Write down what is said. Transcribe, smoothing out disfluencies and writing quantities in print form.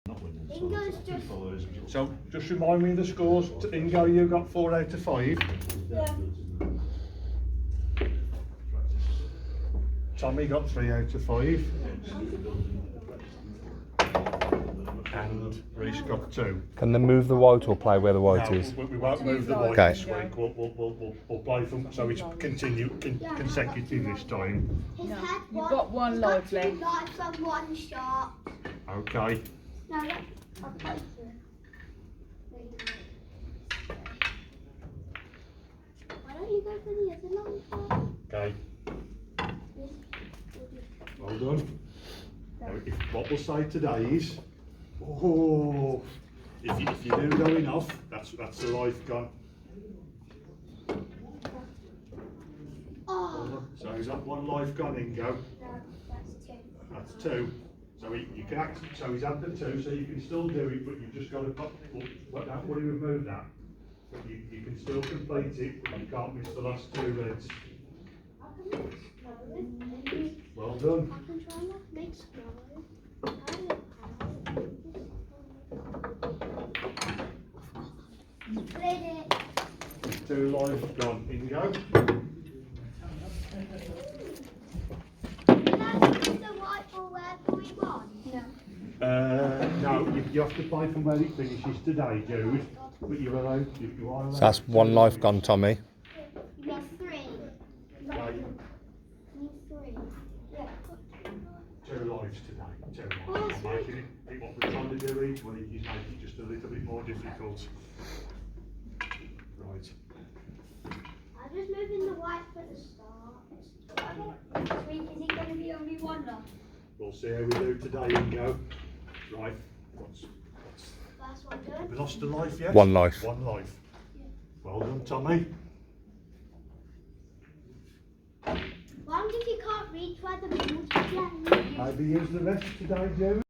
Not winning. Ingo's just. So just remind me of the scores. Ingo, you got 4 out of 5. Yeah. Tommy got 3 out of 5. And Reece got 2. Can they move the white or play where the white No, is? we won't move the white Okay. this week. We'll play from so it's consecutive this time. He's No, had you've got one he's life got 2 left. lives on 1 shot. Okay. No, look, I'll play through. Why don't you go for the other long one? Okay. Well done. Now, what we'll say today is, oh, if you do go enough, that's the life gone. Oh, So is that 1 life gone, Ingo? no, that's 2. That's 2. So you can act, so he's had the 2, so you can still do it, but you've just got to put, don't worry, remove that. But you can still complete it, but you can't miss the last 2 reds. I can make snow. Well done. I can try not to make snow. Split it. 2 lives gone, Ingo. Can I use the white ball wherever we want? No. No, you have to play from where it finishes today, Jude. But you're allowed, you are allowed. So that's 1 life gone, Tommy. You have 3. Okay. You 3. Yeah. 2 lives today. 2 Oh, lives. that's I'm making it what we're trying to do each one. You make it just a little bit more difficult. Right. I'm just moving the white for the start. Next week, is it going to be only 1 left? We'll see how we do today, Ingo. Right. What's Last one done. we lost a life yet? 1 life. 1 life. Well done, Tommy. Long as you can't reach where the ball's playing. Maybe use the rest today, Jude.